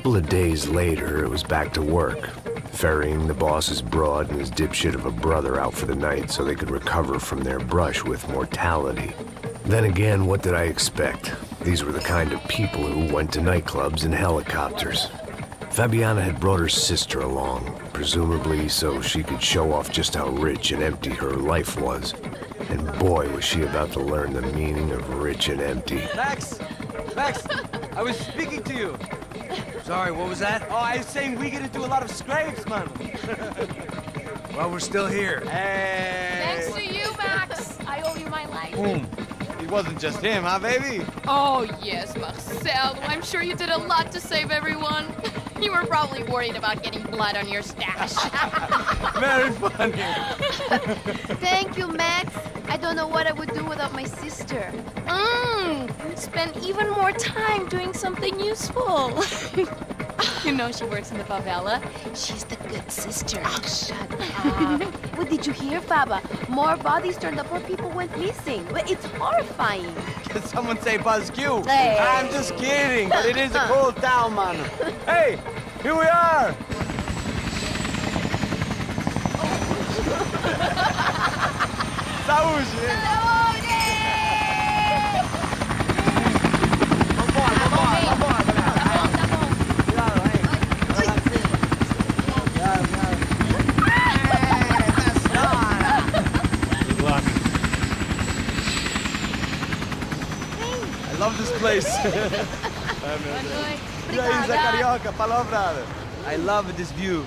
couple of days later, it was back to work, ferrying the boss's broad and his dipshit of a brother out for the night so they could recover from their brush with mortality. Then again, what did I expect? These were the kind of people who went to nightclubs in helicopters. Fabiana had brought her sister along, presumably so she could show off just how rich and empty her life was. And boy, was she about to learn the meaning of rich and empty. Max! Max! I was speaking to you. Sorry, what was that? Oh, I was saying we get to do a lot of scrapes, man. Well, we're still here. Hey! Thanks to you, Max. I owe you my life. Boom. It wasn't just him, huh, baby? Oh, yes, Marcel. I'm sure you did a lot to save everyone. You were probably worried about getting blood on your stash. Very funny. Thank you, Max. I don't know what I would do without my sister. Spend even more time doing something useful. You know she works in the favela. She's the good sister. Oh, shut up. What did you hear, Faba? More bodies turned up where people went missing. It's horrifying. Did someone say Buzz Q? Hey. I'm just kidding, but it is a cool town, man. Hey, here we are. Saúde. I love this place. Carioca, palavra. I love this view.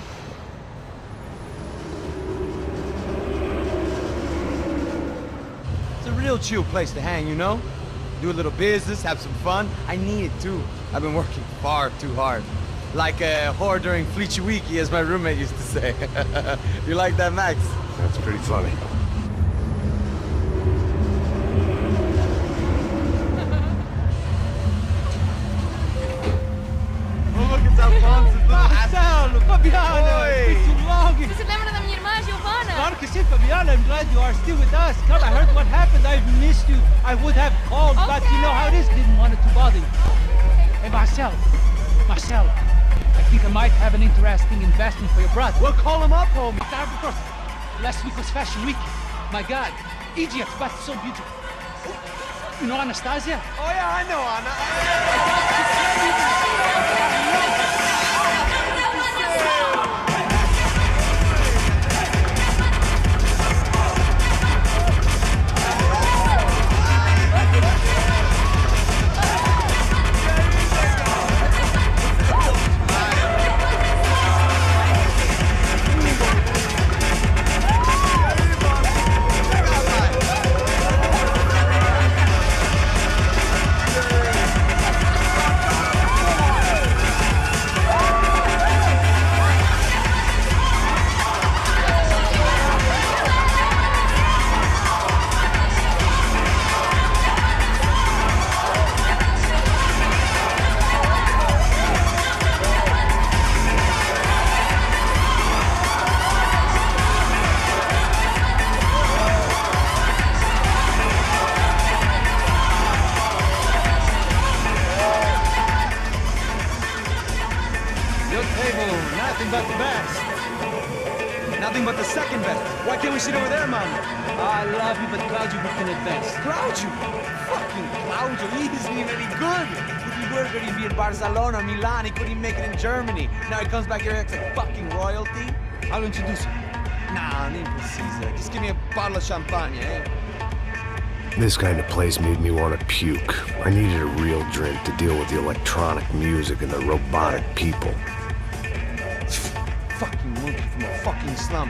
It's a real chill place to hang, you know? Do a little business, have some fun. I need it too. I've been working far too hard. Like a whore during Fleechy Weeky, as my roommate used to say. You like that, Max? That's pretty funny. Marcelo, Fabiana, it's been too long. Você lembra da minha irmã, Giovanna? Claro que sim, Fabiana. I'm glad you are still with us. Come, I heard what happened. I've missed you. I would have called, but you know how it is. Didn't want it to bother you. Hey, Marcel, I think I might have an interesting investment for your brother. Well, call him up, homie. Of course. Last week was Fashion Week. My God, Egypt, but so beautiful. You know Anastasia? Oh, yeah, I know Anna. Nothing but the best. Nothing but the second best. Why can't we sit over there, man? I love you, but Claudio booked in advance. Claudio? Fucking Claudio, he isn't even any good. If he were good, he'd be in Barcelona or Milan. He couldn't even make it in Germany. Now he comes back here and acts like fucking royalty. I'll introduce you. Nah, nem precisa. Just give me a bottle of champagne, eh? This kind of place made me want to puke. I needed a real drink to deal with the electronic music and the robotic people. Fucking monkey from a fucking slum.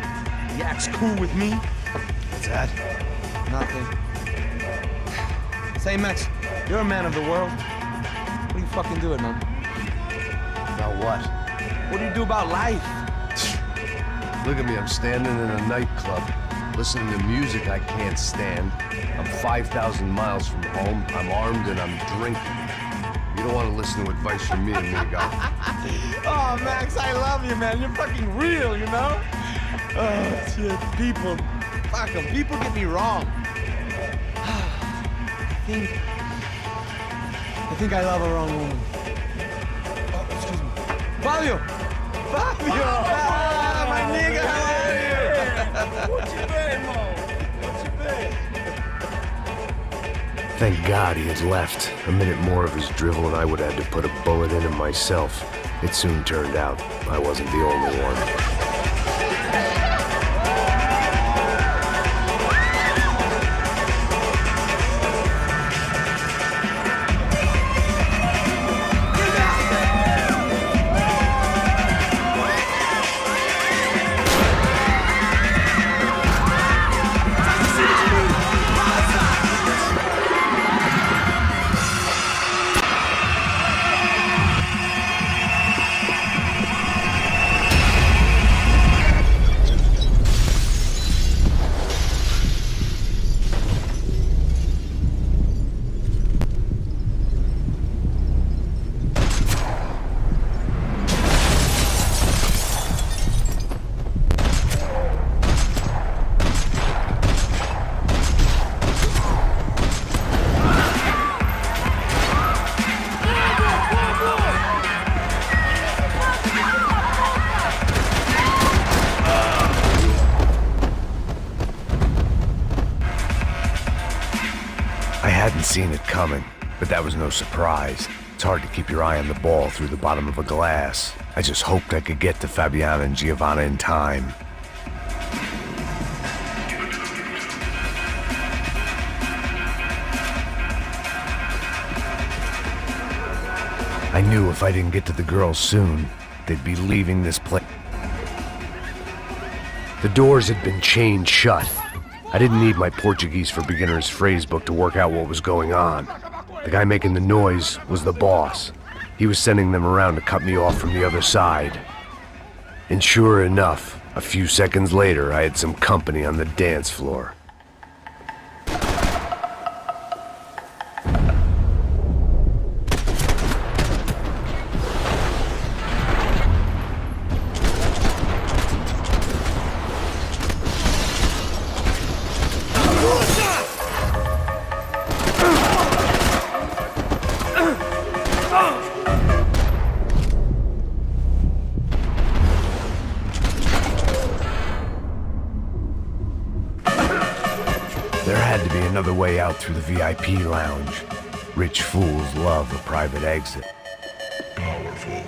He acts cool with me. What's that? Nothing. Say, Max, you're a man of the world. What do you fucking do it, man? About what? What do you do about life? Look at me, I'm standing in a nightclub, listening to music I can't stand. I'm 5,000 miles from home, I'm armed and I'm drinking. You don't want to listen to advice from me, amigo. Oh, Max, I love you, man. You're fucking real, you know? Oh, shit. People, fuck them. People get me wrong. I think I love a wrong woman. Oh, excuse me. Fabio! Fabio! Ah, my nigga, how are you? Thank God he had left. A minute more of his drivel and I would have had to put a bullet in him myself. It soon turned out I wasn't the only one. I hadn't seen it coming, but that was no surprise. It's hard to keep your eye on the ball through the bottom of a glass. I just hoped I could get to Fabiana and Giovanna in time. I knew if I didn't get to the girls soon, they'd be leaving this place. The doors had been chained shut. I didn't need my Portuguese for Beginners phrase book to work out what was going on. The guy making the noise was the boss. He was sending them around to cut me off from the other side. And sure enough, a few seconds later, I had some company on the dance floor. There had to be another way out through the VIP lounge. Rich fools love a private exit. Powerful.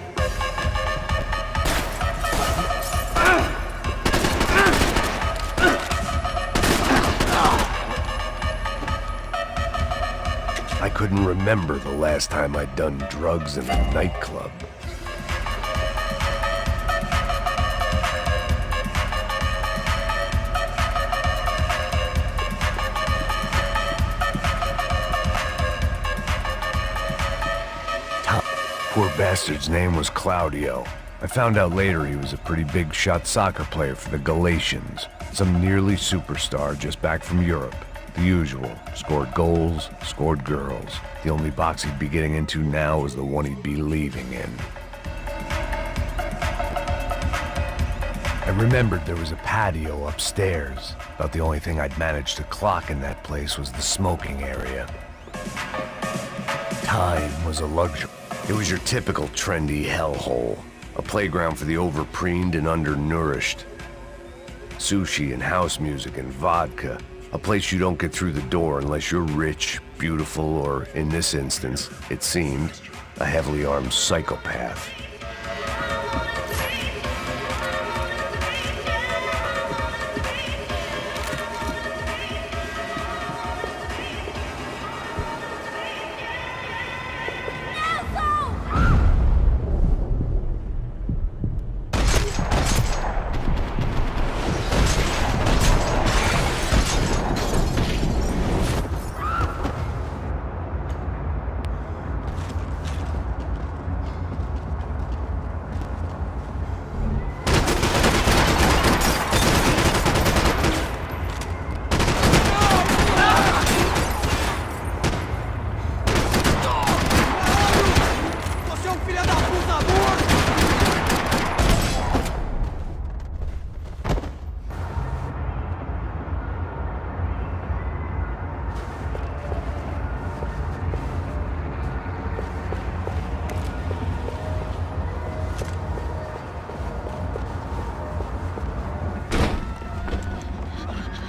I couldn't remember the last time I'd done drugs in a nightclub. Poor bastard's name was Claudio. I found out later he was a pretty big shot soccer player for the Galatians. Some nearly superstar just back from Europe. The usual. Scored goals, scored girls. The only box he'd be getting into now was the one he'd be leaving in. I remembered there was a patio upstairs. About the only thing I'd managed to clock in that place was the smoking area. Time was a luxury. It was your typical trendy hellhole, a playground for the overpreened and undernourished. Sushi and house music and vodka, a place you don't get through the door unless you're rich, beautiful, or, in this instance, it seemed, a heavily armed psychopath.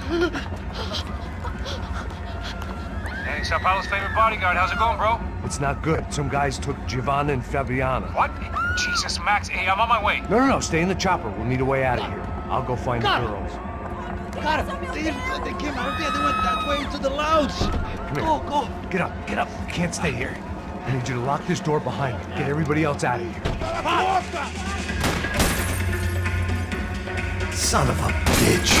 Hey, Sao Paulo's favorite bodyguard. How's it going, bro? It's not good. Some guys took Giovanna and Fabiana. What? Jesus, Max. Hey, I'm on my way. No, stay in the chopper. We'll need a way out of here. I'll go find the girls. Got it. They came out there. They went that way into the lounge. Come here. Go. Get up. You can't stay here. I need you to lock this door behind me. Get everybody else out of here. Son of a bitch.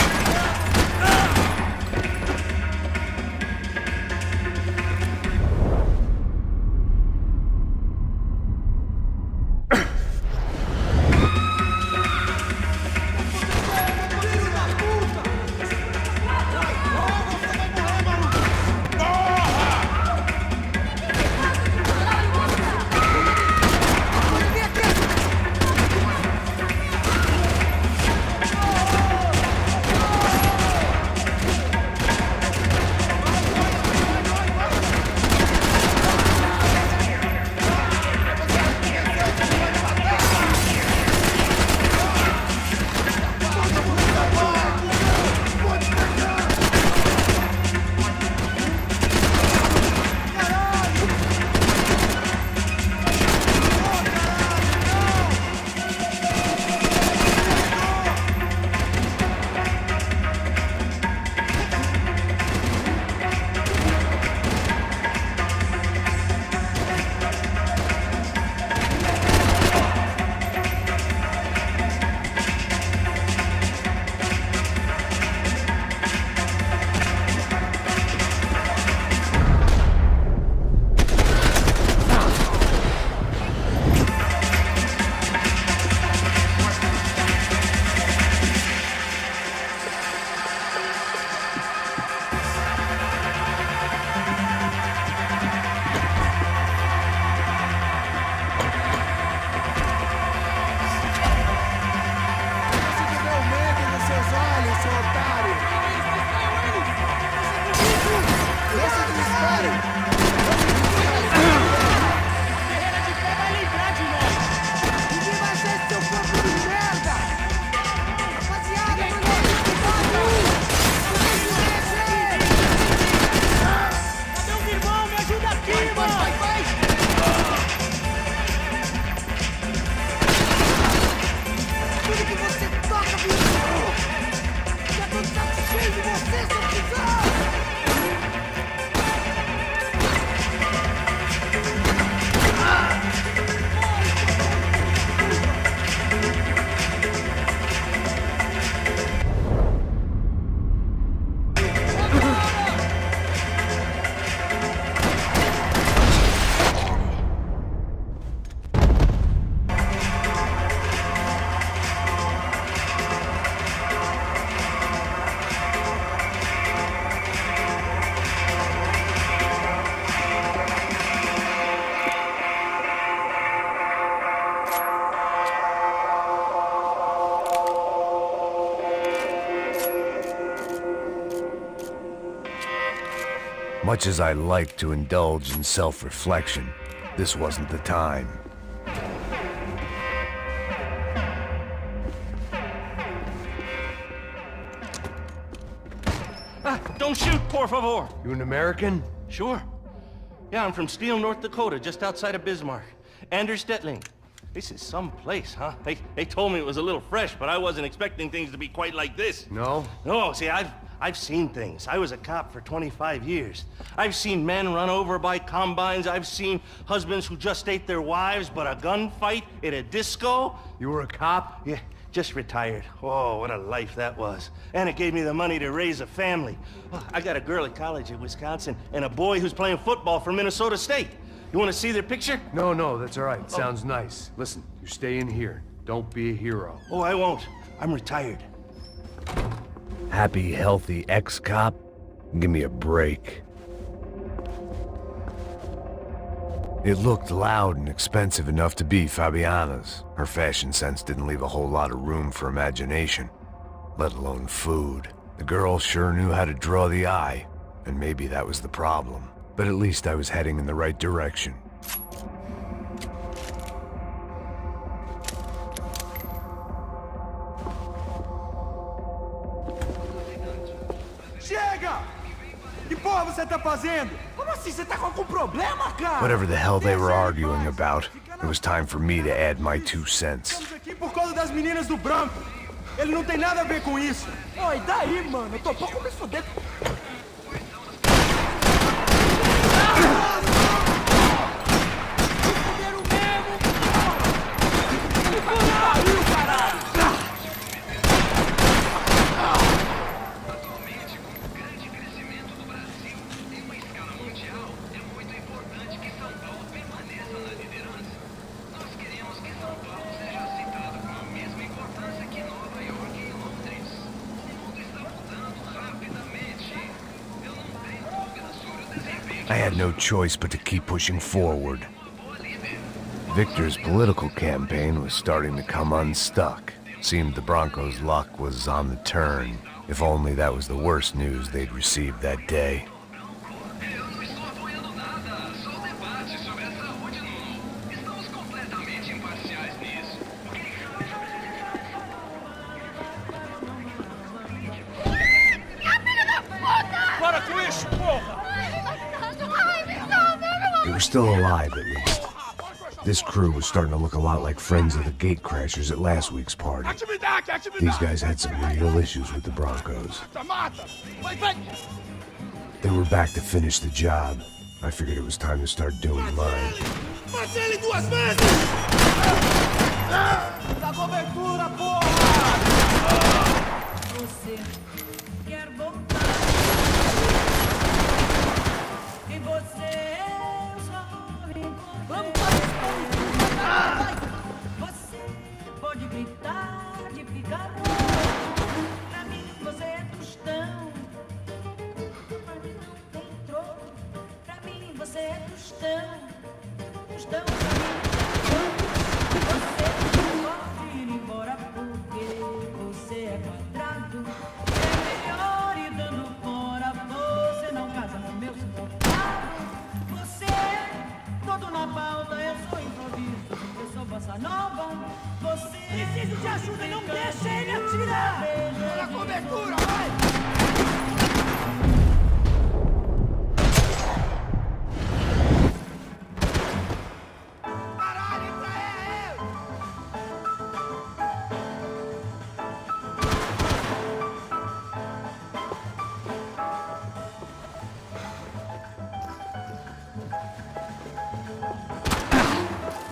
Much as I like to indulge in self-reflection, this wasn't the time. Don't shoot, por favor. You an American? Sure. Yeah, I'm from Steele, North Dakota, just outside of Bismarck. Anders Stetling. This is some place, huh? They told me it was a little fresh, but I wasn't expecting things to be quite like this. No? No, see, I've seen things. I was a cop for 25 years. I've seen men run over by combines. I've seen husbands who just ate their wives, but a gunfight at a disco. You were a cop? Yeah, just retired. Oh, what a life that was. And it gave me the money to raise a family. Oh, I got a girl at college at Wisconsin and a boy who's playing football for Minnesota State. You want to see their picture? No, that's all right. Sounds nice. Listen, you stay in here. Don't be a hero. Oh, I won't. I'm retired. Happy, healthy ex-cop? Give me a break. It looked loud and expensive enough to be Fabiana's. Her fashion sense didn't leave a whole lot of room for imagination, let alone food. The girl sure knew how to draw the eye, and maybe that was the problem. But at least I was heading in the right direction. Que porra você tá fazendo? Como assim? Você tá com algum problema, cara? Whatever the hell they were arguing about, it was time for me to add my 2 cents. Estamos aqui por causa das meninas do branco. Ele não tem nada a ver com isso. Ô, e daí, mano? Eu tô pouco me fudendo. I had no choice but to keep pushing forward. Victor's political campaign was starting to come unstuck. Seemed the Broncos' luck was on the turn. If only that was the worst news they'd received that day. They were still alive, at least. This crew was starting to look a lot like friends of the gatecrashers at last week's party. These guys had some real issues with the Broncos. They were back to finish the job. I figured it was time to start doing mine. Preciso de ajuda, não deixa ele atirar! Na cobertura, vai! Caralho, pra ele!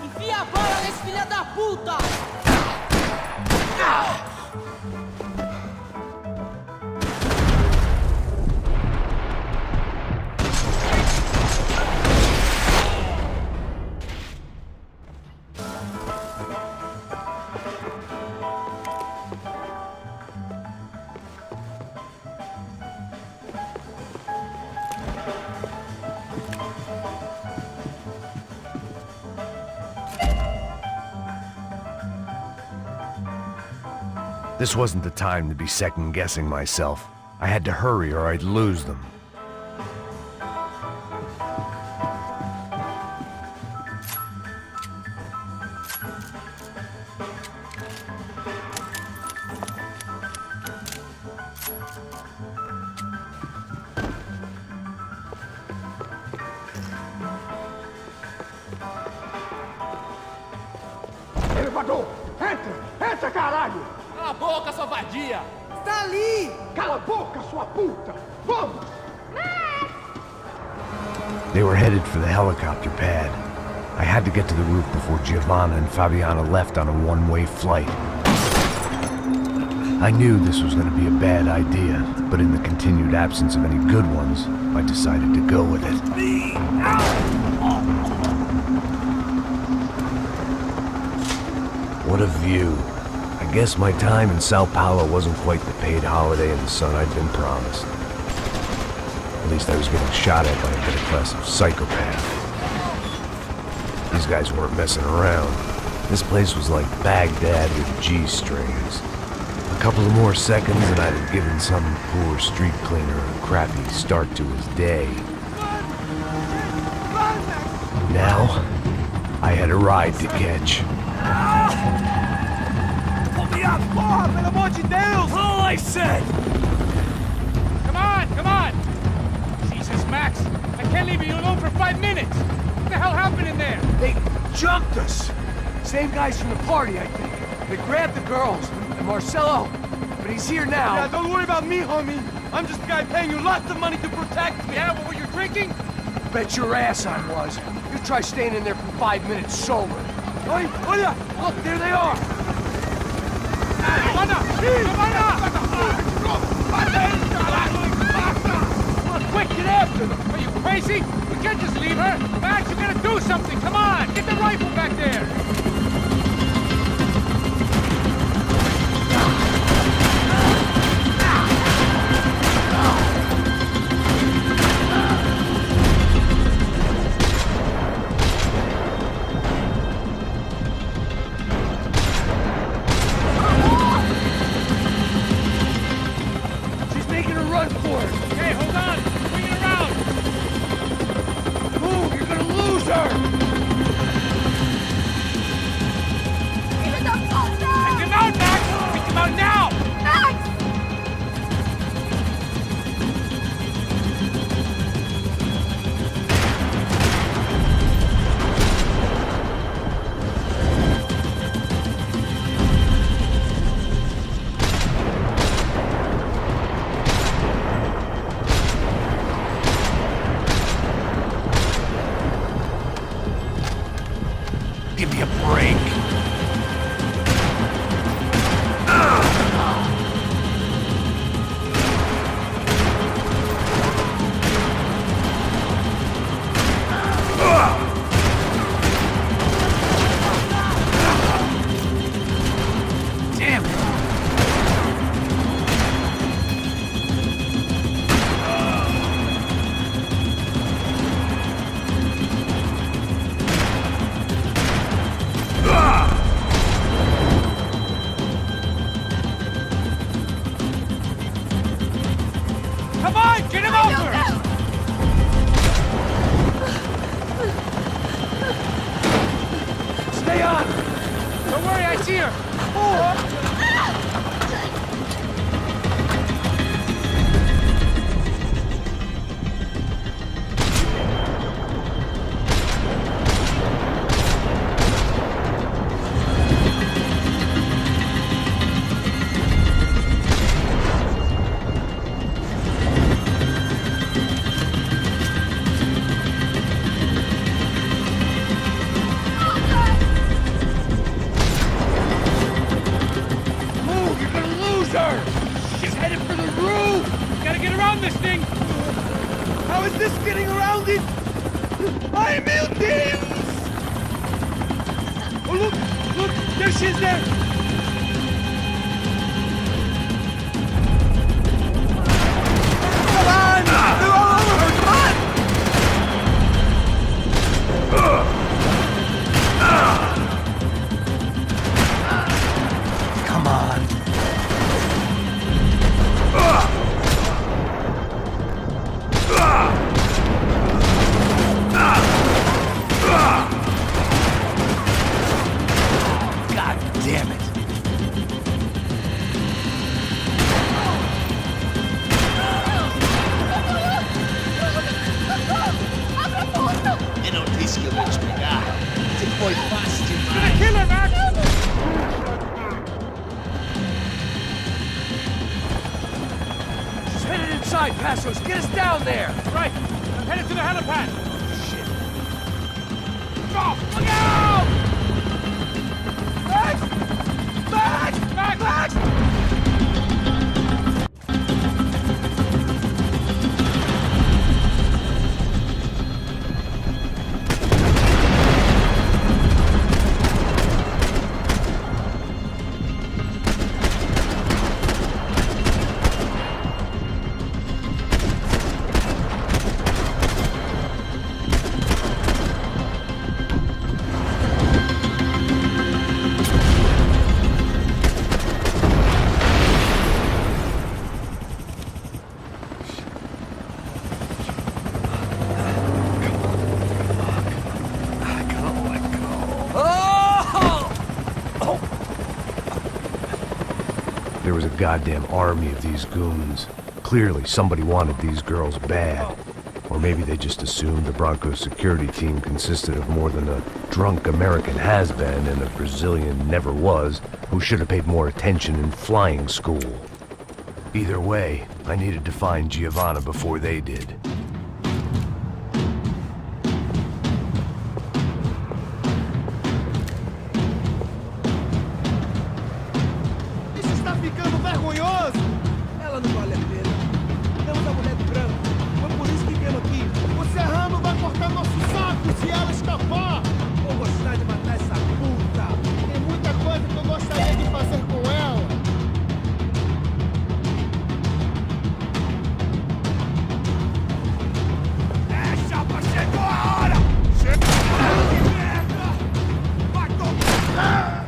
Enfia a bola nesse filho da puta! This wasn't the time to be second-guessing myself. I had to hurry or I'd lose them. Elevador! Entra! Entra, caralho! Cala a boca, sua vadia! Tá ali! Cala a boca, sua puta! Vamos! They were headed for the helicopter pad. I had to get to the roof before Giovanna and Fabiana left on a one-way flight. I knew this was going to be a bad idea, but in the continued absence of any good ones, I decided to go with it. What a view. I guess my time in Sao Paulo wasn't quite the paid holiday in the sun I'd been promised. At least I was getting shot at by a middle-class psychopath. These guys weren't messing around. This place was like Baghdad with G-strings. A couple of more seconds and I'd have given some poor street cleaner a crappy start to his day. Now, I had a ride to catch. Porra, pelo amor de Deus! All I said! Come on, come on! 5 minutes! What the hell happened in there? They jumped us! Same guys from the party, I think. They grabbed the girls, and Marcelo, but he's here now. Yeah, don't worry about me, homie. I'm just a guy paying you lots of money to protect me. Yeah, what were you drinking? Bet your ass I was. You try staying in there for 5 minutes sober. Oi, hola! Look, there they are! Quick, get after them! Are you crazy? We can't just leave her! Max, you gotta do something! Come on! Get the rifle back there! She's making a run for it! Hey, hold on! Bring it around! Move! You're gonna lose her! Take him out, Max! Take him out now! Give me a break! Damn it! Come on, get him over! Stay on! Don't worry, I see her! Move! You're gonna lose her! She's headed for the roof! Gotta get around this thing! How is this getting around it? ¡Ay, meu Deus! Oh, look! Look! There she is there! Come on! They're all over her! Come on! Come on! God damn it! E non rischio per spiegare. Se poi basti Gonna kill her, Max! She's headed inside, Passos! Get us down there! Right, I'm headed to the helipad! Shit! Stop! Look out! Max! Max! Max! Max! There was a goddamn army of these goons. Clearly, somebody wanted these girls bad. Or maybe they just assumed the Broncos security team consisted of more than a drunk American has-been and a Brazilian never-was who should have paid more attention in flying school. Either way, I needed to find Giovanna before they did. Isso está ficando vergonhoso! Ela não vale a pena. Temos a mulher de branco. Foi por isso que viemos aqui. O Serrano vai cortar nosso saco se ela escapar! Vou gostar de matar essa puta! Tem muita coisa que eu gostaria de fazer com ela! É, chapa, chegou a hora! Chegou a hora de merda! Vai tomar!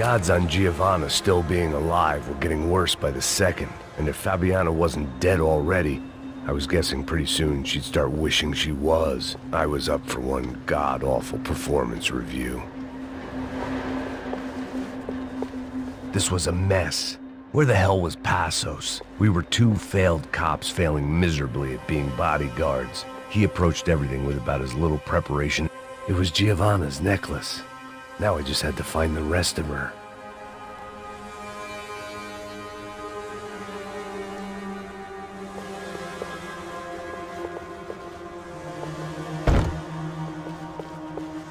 The odds on Giovanna still being alive were getting worse by the second, and if Fabiana wasn't dead already, I was guessing pretty soon she'd start wishing she was. I was up for one god-awful performance review. This was a mess. Where the hell was Passos? We were two failed cops failing miserably at being bodyguards. He approached everything with about as little preparation. It was Giovanna's necklace. Now I just had to find the rest of her.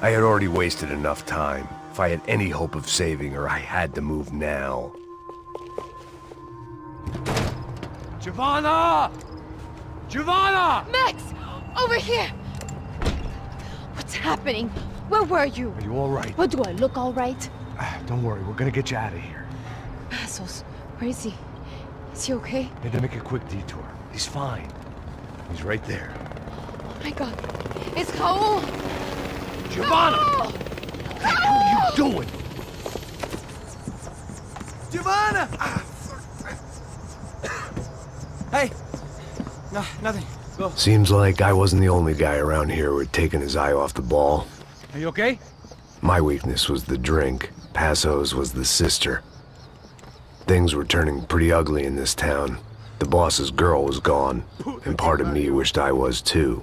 I had already wasted enough time. If I had any hope of saving her, I had to move now. Giovanna! Giovanna! Max! Over here! What's happening? Where were you? Are you all right? What, do I look all right? Don't worry, we're gonna get you out of here. Passos, where is he? Is he okay? Had to make a quick detour. He's fine. He's right there. Oh my god. It's Raul! Giovanna! Raul! What the hell are you doing? Giovanna! Hey! No, nothing. Go. Seems like I wasn't the only guy around here who had taken his eye off the ball. Are you okay? My weakness was the drink. Passos was the sister. Things were turning pretty ugly in this town. The boss's girl was gone, and part of me wished I was too.